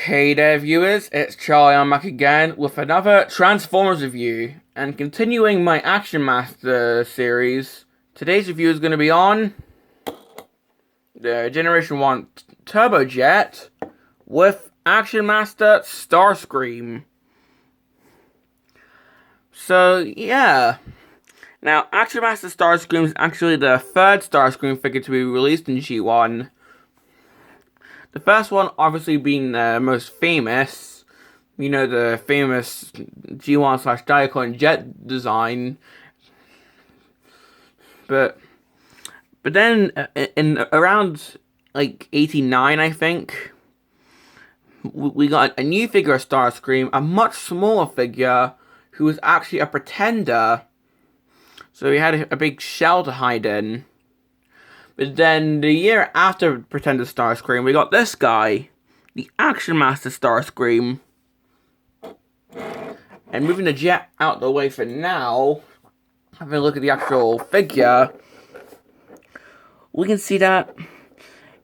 Hey there viewers, it's Charlie. I'm back again with another Transformers review, and continuing my Action Master series. Today's review is going to be on the Generation 1 Turbojet with Action Master Starscream. So yeah, now Action Master Starscream is actually the third Starscream figure to be released in G1. The first one obviously being the most famous, you know, the famous G1/Diaclone jet design. But then in around like 89, I think, we got a new figure of Starscream, a much smaller figure who was actually a pretender. So he had a big shell to hide in. But then, the year after Pretender Starscream, we got this guy, the Action Master Starscream. And moving the jet out the way for now, having a look at the actual figure, we can see that,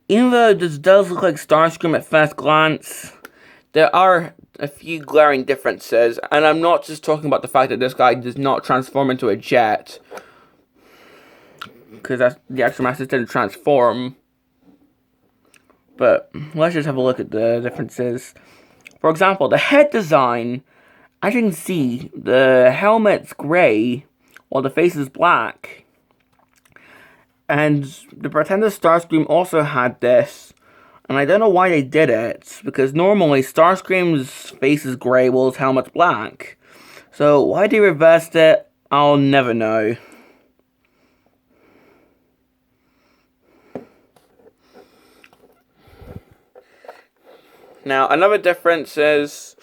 even though this does look like Starscream at first glance, there are a few glaring differences. And I'm not just talking about the fact that this guy does not transform into a jet, because the Action Masters didn't transform. But let's just have a look at the differences. For example, the head design, as you can see, the helmet's grey while the face is black. And the Pretender Starscream also had this, and I don't know why they did it, because normally Starscream's face is grey while his helmet's black. So why they reversed it, I'll never know. Now, another difference is,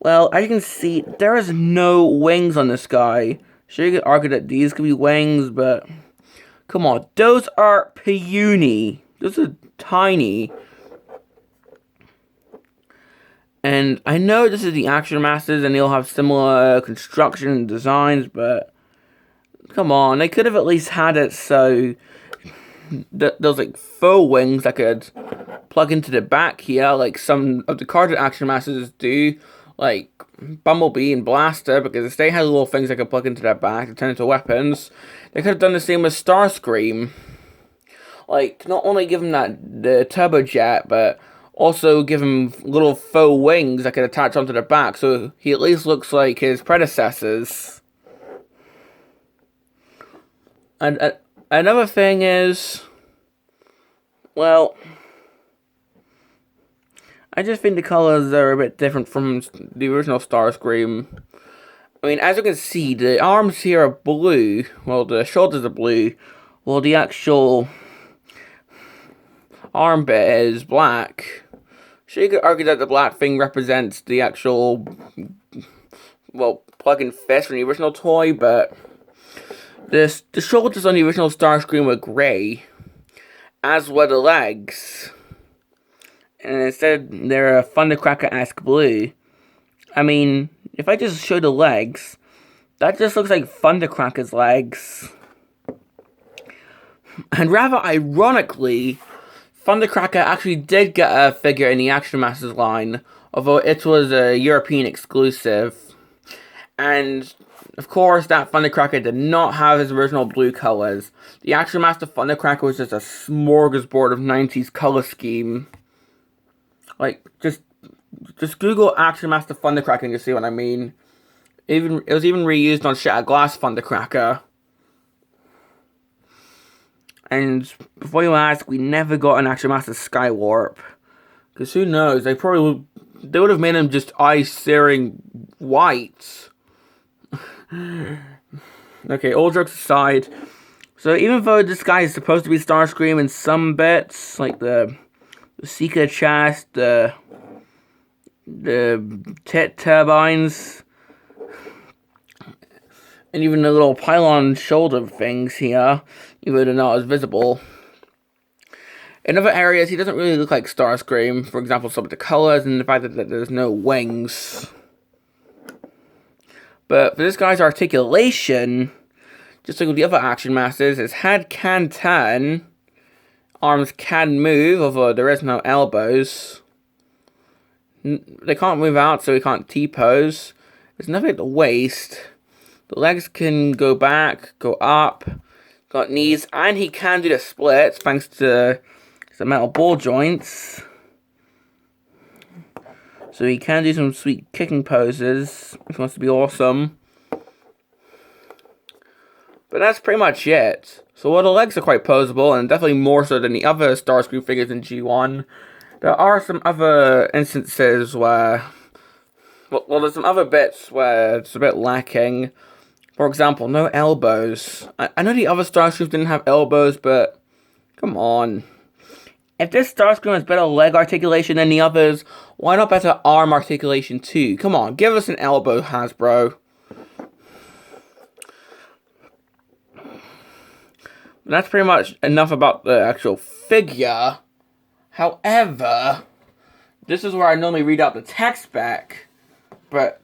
well, as you can see, there is no wings on this guy. Sure, you could argue that these could be wings, but come on, those are puny. Those are tiny. And I know this is the Action Masters, and they'll have similar construction and designs, but come on, they could have at least had it so those like faux wings that could plug into the back here, like some of the carded Action Masters do, like Bumblebee and Blaster, because if they had little things that could plug into their back to turn into weapons, they could have done the same with Starscream. Like, not only give him the turbojet, but also give him little faux wings that could attach onto the back, so he at least looks like his predecessors. And another thing is, well, I just think the colors are a bit different from the original Starscream. I mean, as you can see, the arms here are blue, well, the shoulders are blue, while the actual arm bit is black. So you could argue that the black thing represents the actual, well, plug-in fist from the original toy, but the shoulders on the original Starscream were grey, as were the legs. And instead, they're a Thundercracker-esque blue. I mean, if I just show the legs, that just looks like Thundercracker's legs. And rather ironically, Thundercracker actually did get a figure in the Action Masters line, although it was a European exclusive. And of course, that Thundercracker did not have his original blue colors. The Action Master Thundercracker was just a smorgasbord of 90s color scheme. Like, just Google Action Master Thundercracker and you see what I mean. It was even reused on Shattered Glass Thundercracker. And before you ask, we never got an Action Master Skywarp. Because who knows, they would have made him just eye-searing white. Okay, all jokes aside, so even though this guy is supposed to be Starscream in some bits, like the Seeker chest, the tit turbines, and even the little pylon shoulder things here, even though they're not as visible. In other areas, he doesn't really look like Starscream, for example, some of the colors and the fact that there's no wings. But for this guy's articulation, just like with the other Action Masters, his head can turn, arms can move, although there is no elbows. they can't move out, so he can't T-pose. There's nothing at the waist. The legs can go back, go up. Got knees, and he can do the splits thanks to the metal ball joints. So he can do some sweet kicking poses, which wants to be awesome. But that's pretty much it. So while the legs are quite posable, and definitely more so than the other Starscream figures in G1, there are some other instances where... Well, there's some other bits where it's a bit lacking. For example, no elbows. I know the other Starscreams didn't have elbows, but... Come on. If this Starscream has better leg articulation than the others, why not better arm articulation too? Come on, give us an elbow, Hasbro. That's pretty much enough about the actual figure. However, this is where I normally read out the text back. But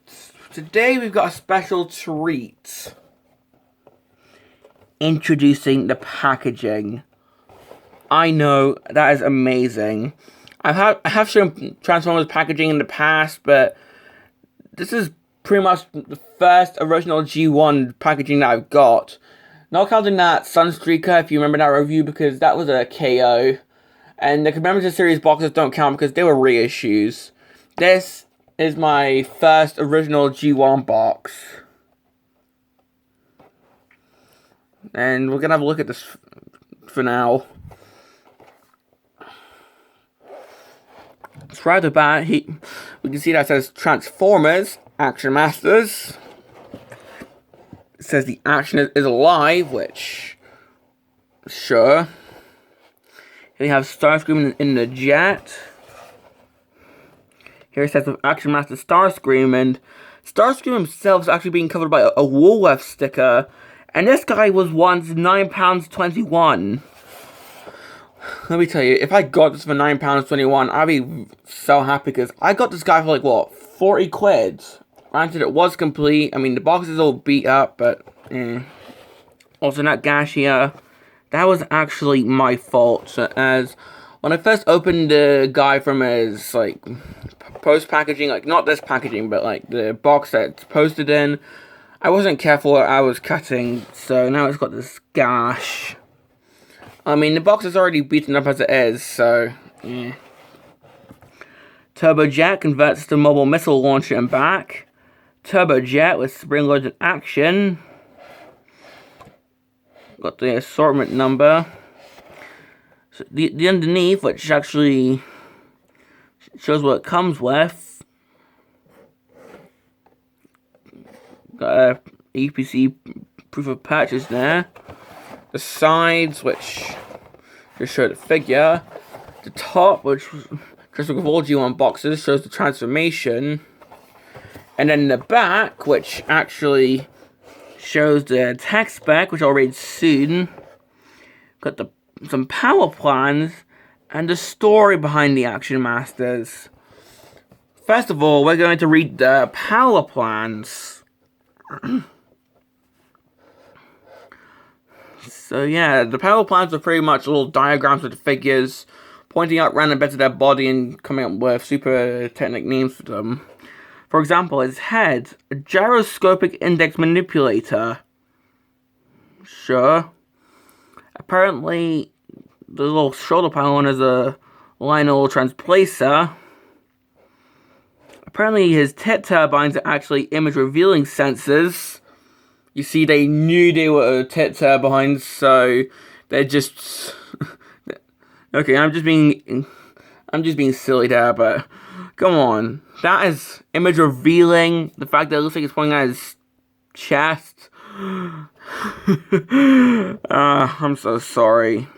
today we've got a special treat. Introducing the packaging. I know, that is amazing. I have shown Transformers packaging in the past, but this is pretty much the first original G1 packaging that I've got. Not counting that Sunstreaker, if you remember that review, because that was a KO. And the Commemorative Series boxes don't count because they were reissues. This is my first original G1 box. And we're gonna have a look at this for now. So right at the back, we can see that it says Transformers, Action Masters. It says the action is alive, which, sure. Here we have Starscream in the jet. Here it says with Action Master Starscream, and Starscream himself is actually being covered by a Woolworth sticker, and this guy was once £9.21. Let me tell you, if I got this for £9.21, I'd be so happy, because I got this guy for like, what, 40 quid? Granted, it was complete. I mean, the box is all beat up, but, Also, that gash here, that was actually my fault, as when I first opened the guy from his, like, post-packaging, like, not this packaging, but, like, the box that it's posted in, I wasn't careful what I was cutting, so now it's got this gash. I mean, the box is already beaten up as it is, so, yeah. Turbojet converts to mobile missile launcher and back. Turbojet with spring-loaded action. Got the assortment number. So the underneath, which actually shows what it comes with. Got a EPC proof of purchase there. The sides, which just show the figure. The top, which, just like with all G1 boxes, shows the transformation. And then the back, which actually shows the tech spec, which I'll read soon. Got some power plans and the story behind the Action Masters. First of all, we're going to read the power plans. So yeah, the power plans are pretty much little diagrams of the figures, pointing out random bits of their body and coming up with super technical names for them. For example, his head, a gyroscopic index manipulator. Sure. Apparently, the little shoulder panel one is a lineal transplacer. Apparently, his tit turbines are actually image revealing sensors. You see, they knew they were tit turbines, so they're just... Okay, I'm just being silly there, but come on. That is image revealing. The fact that it looks like it's pointing at his chest. I'm so sorry.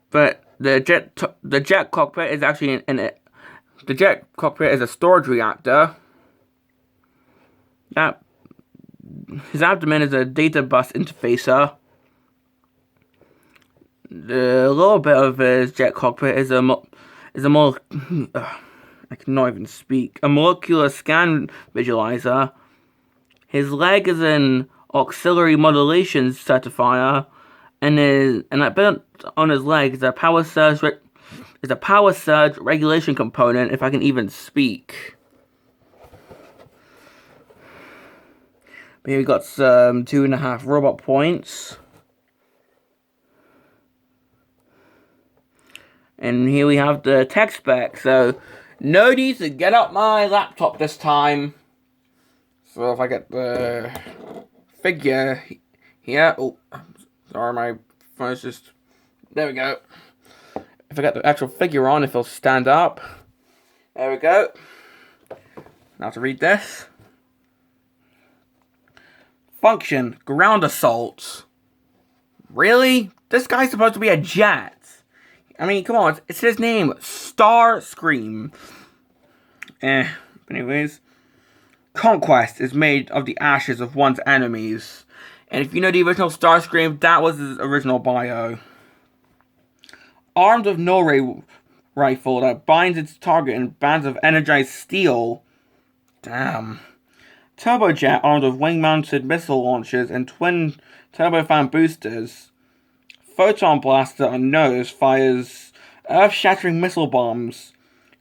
But the jet cockpit is actually the jet cockpit is a storage reactor. His abdomen is a data bus interfacer. The lower bit of his jet cockpit is a I cannot even speak. A molecular scan visualizer. His leg is an auxiliary modulation certifier, and that bit on his leg is a power surge is a power surge regulation component, if I can even speak. But here we got some 2.5 robot points. And here we have the tech spec. So, no need to get up my laptop this time. So if I get the figure here. Oh, sorry, my phone's just... There we go. If I get the actual figure on, if it'll stand up. There we go. Now to read this. Function, ground assault. Really? This guy's supposed to be a jet. I mean, come on, it's his name, Starscream. Anyways. Conquest is made of the ashes of one's enemies. And if you know the original Starscream, that was his original bio. Armed with no-ray rifle that binds its target in bands of energized steel. Damn. Turbojet armed with wing-mounted missile launchers and twin turbofan boosters. Photon blaster on nose fires earth-shattering missile bombs.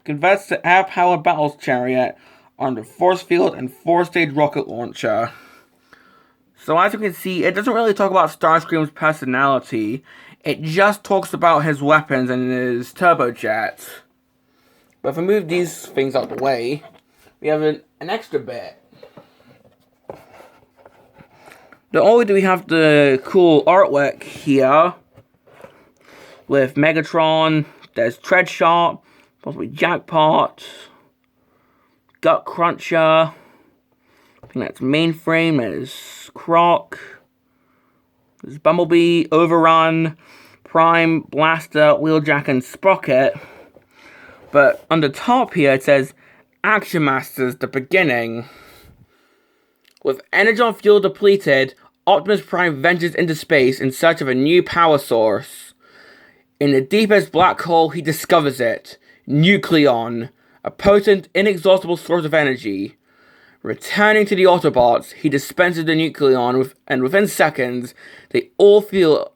Converts to air-powered battle chariot armed with force field and 4-stage rocket launcher. So as you can see, it doesn't really talk about Starscream's personality. It just talks about his weapons and his turbojet. But if I move these things out of the way, we have an extra bit. Not only do we have the cool artwork here, with Megatron, there's Treadshot, possibly Jackpot, Gut Cruncher, I think that's Mainframe, there's Croc, there's Bumblebee, Overrun, Prime, Blaster, Wheeljack, and Sprocket. But on the top here it says Action Masters, the beginning. With Energon fuel depleted, Optimus Prime ventures into space in search of a new power source. In the deepest black hole, he discovers it. Nucleon, a potent, inexhaustible source of energy. Returning to the Autobots, he dispenses the Nucleon, and within seconds, they all feel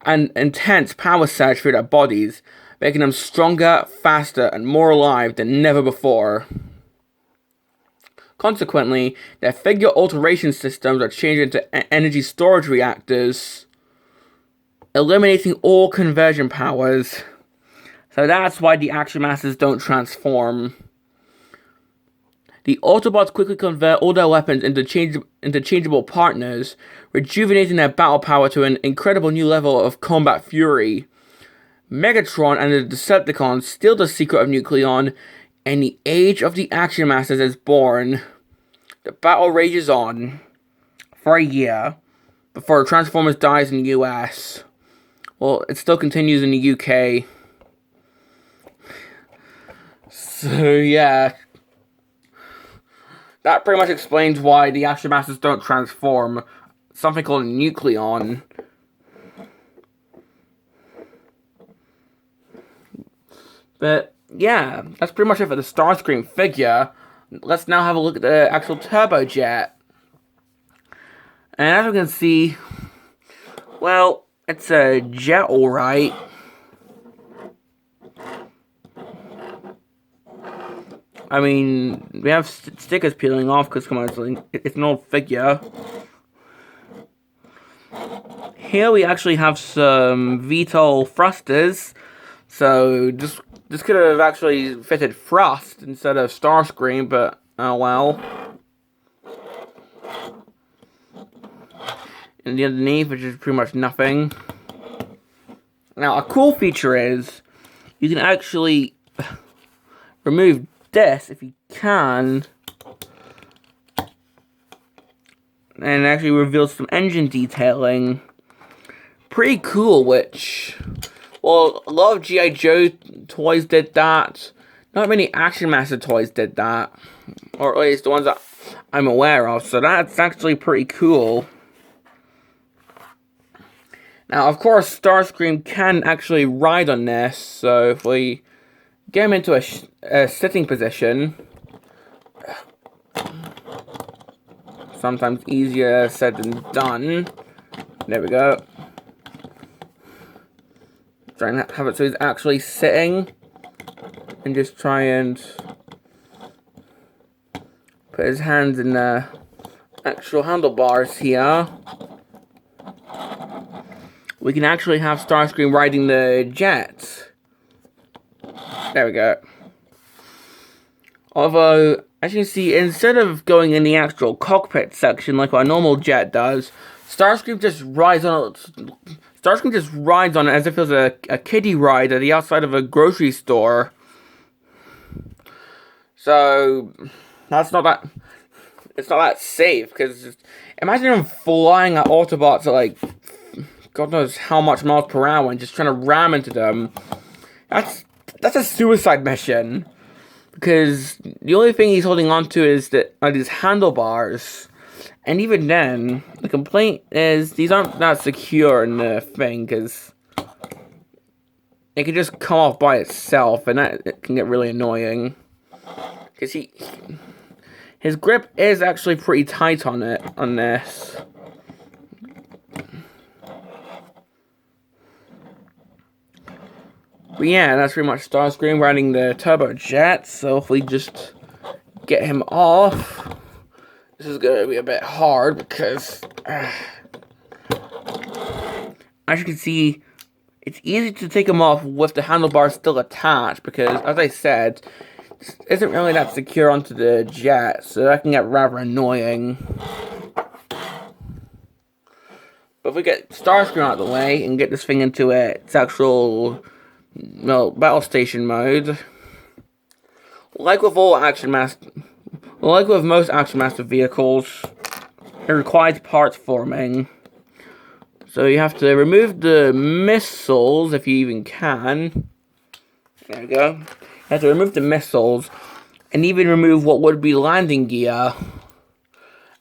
an intense power surge through their bodies, making them stronger, faster, and more alive than never before. Consequently, their figure alteration systems are changed into energy storage reactors, eliminating all conversion powers. So that's why the Action Masters don't transform. The Autobots quickly convert all their weapons into interchangeable partners, rejuvenating their battle power to an incredible new level of combat fury. Megatron and the Decepticons steal the secret of Nucleon, and the age of the Action Masters is born. The battle rages on for a year before Transformers dies in the US. Well, it still continues in the UK. So, yeah. That pretty much explains why the Action Masters don't transform. Something called Nucleon. But, yeah, that's pretty much it for the Starscream figure. Let's now have a look at the actual turbojet. And as we can see, well, it's a jet alright. I mean, we have stickers peeling off because, come on, it's an old figure. Here we actually have some VTOL thrusters. So, this could have actually fitted Thrust instead of Starscream, but oh well. And the underneath, which is pretty much nothing. Now, a cool feature is you can actually remove this if you can, and it actually reveals some engine detailing. Pretty cool, which, well, a lot of G.I. Joe toys did that. Not many Action Master toys did that, or at least the ones that I'm aware of, so that's actually pretty cool. Now, of course, Starscream can actually ride on this, so if we get him into a sitting position, sometimes easier said than done. There we go. Trying to have it so he's actually sitting. and just try and put his hands in the actual handlebars here, we can actually have Starscream riding the jet. There we go. Although, as you can see, instead of going in the actual cockpit section like what a normal jet does, Starscream just rides on it as if it was a kiddie ride at the outside of a grocery store. So it's not that safe, because imagine him flying at Autobots at like God knows how much miles per hour and just trying to ram into them. That's a suicide mission, because the only thing he's holding on to is these handlebars, and even then, the complaint is these aren't that secure in the thing, because it can just come off by itself, and it can get really annoying. Because his grip is actually pretty tight on this. But yeah, that's pretty much Starscream riding the turbo jet. So if we just get him off, this is going to be a bit hard because, as you can see, it's easy to take him off with the handlebars still attached, because, as I said, this isn't really that secure onto the jet, so that can get rather annoying. But if we get Starscream out of the way and get this thing into its actual, well, battle station mode, like with most Action Master vehicles, it requires parts forming. So you have to remove the missiles, if you even can. There we go. You have to remove the missiles, and even remove what would be landing gear.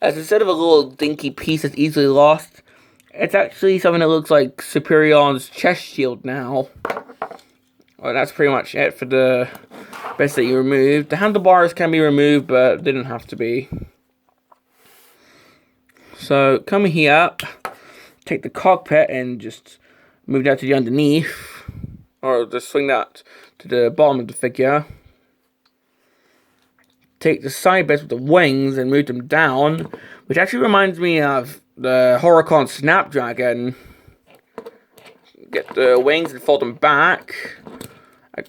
As instead of a little dinky piece that's easily lost, it's actually something that looks like Superion's chest shield now. Well, that's pretty much it for the bits that you removed. The handlebars can be removed, but didn't have to be. So come here, take the cockpit and just move that to the underneath, or just swing that to the bottom of the figure. Take the side bits with the wings and move them down, which actually reminds me of the Horicon Snapdragon. Get the wings and fold them back.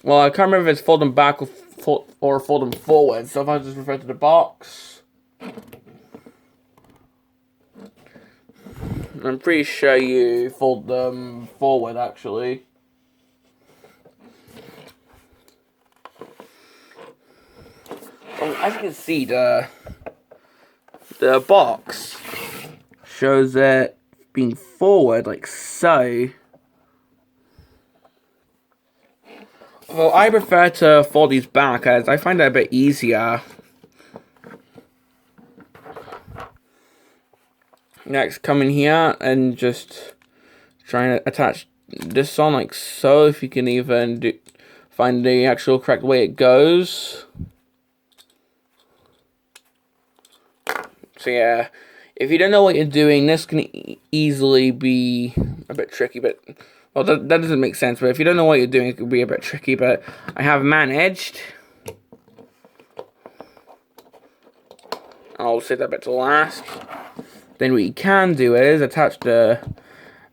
Well, I can't remember if it's fold them back or fold them forward, so if I just refer to the box. I'm pretty sure you fold them forward, actually. Well, as you can see, the box shows it being forward, like so. Well, I prefer to fold these back, as I find that a bit easier. Next, come in here and just try and attach this on like so, if you can even find the actual correct way it goes. So yeah, if you don't know what you're doing, this can easily be a bit tricky, but, well, that doesn't make sense, but if you don't know what you're doing, it could be a bit tricky, but I have managed. I'll save that bit to last. Then what you can do is attach the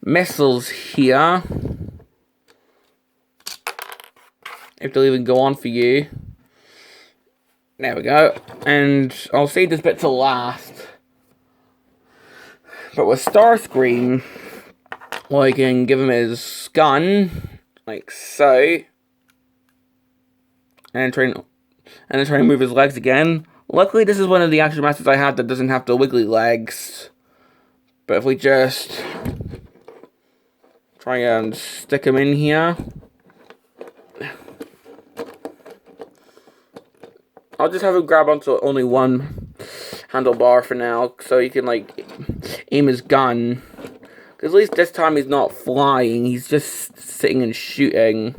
missiles here, if they'll even go on for you. There we go. And I'll save this bit to last. But with Starscream, well, I can give him his gun, like so. And then try and move his legs again. Luckily, this is one of the Action Masters I have that doesn't have the wiggly legs. But if we just try and stick him in here. I'll just have him grab onto only one handlebar for now, so he can, like, aim his gun. Because at least this time he's not flying, he's just sitting and shooting.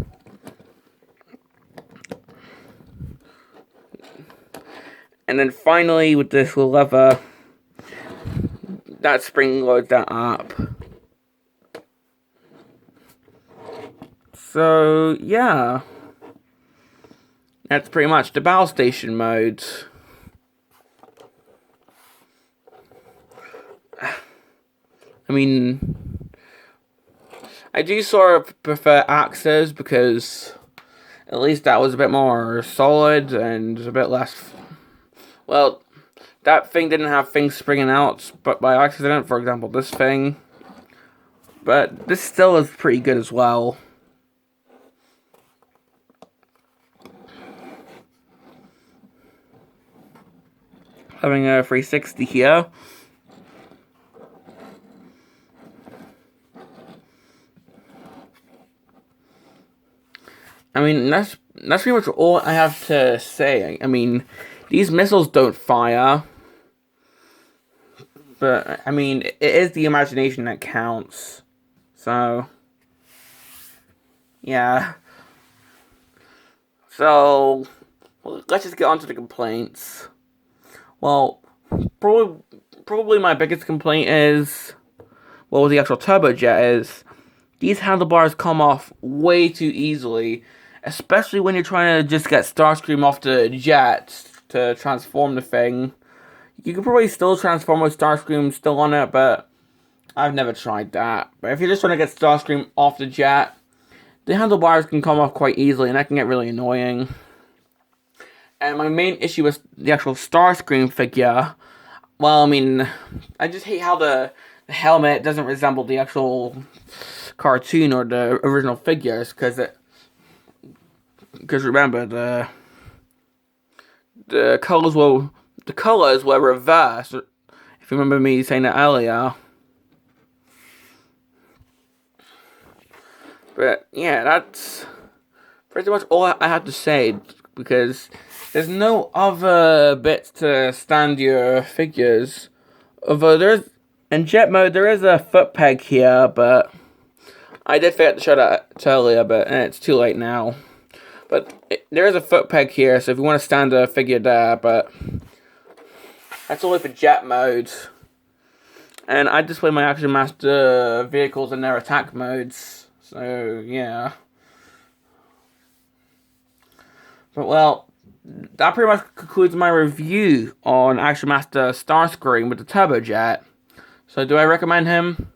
And then finally, with this lever, that spring loads that up. So, yeah. That's pretty much the battle station mode. I mean, I do sort of prefer Axes because at least that was a bit more solid and a bit less. Well, that thing didn't have things springing out, but by accident. For example, this thing. But this still is pretty good as well. Having a 360 here. I mean, that's pretty much all I have to say. I mean, these missiles don't fire. But, I mean, it is the imagination that counts. So, yeah. So, let's just get on to the complaints. Well, probably my biggest complaint is, well, the actual turbojet is, these handlebars come off way too easily, especially when you're trying to just get Starscream off the jet to transform the thing. You could probably still transform with Starscream still on it, but I've never tried that. But if you're just trying to get Starscream off the jet, the handlebars can come off quite easily, and that can get really annoying. And my main issue with the actual Starscream figure, well, I mean, I just hate how the helmet doesn't resemble the actual cartoon or the original figures, because remember, the colors were reversed, if you remember me saying that earlier. But yeah, that's pretty much all I have to say, because there's no other bits to stand your figures. Although in jet mode, there is a foot peg here, but I did forget to show that earlier, but it's too late now. But there is a foot peg here, so if you want to stand a figure there, but that's only for jet mode. And I display my Action Master vehicles in their attack modes, so yeah. But well, that pretty much concludes my review on Action Master Starscream with the turbojet. So do I recommend him?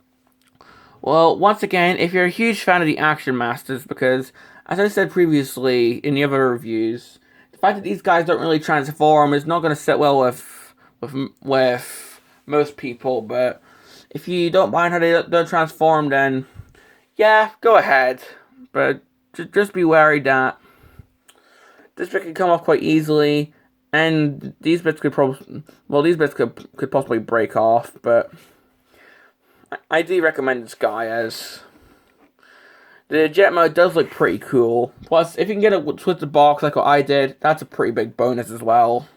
Well, once again, if you're a huge fan of the Action Masters, because as I said previously in the other reviews, the fact that these guys don't really transform is not going to sit well with most people. But if you don't mind how they don't transform, then yeah, go ahead. But just be wary that this bit can come off quite easily, and these bits could could possibly break off. But I do recommend this guy, as the jet mode does look pretty cool. Plus, if you can get it with the box like what I did, that's a pretty big bonus as well.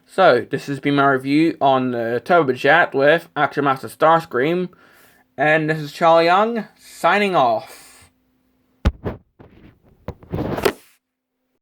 So, this has been my review on the turbojet with Action Master Starscream, and this is Charlie Young, signing off.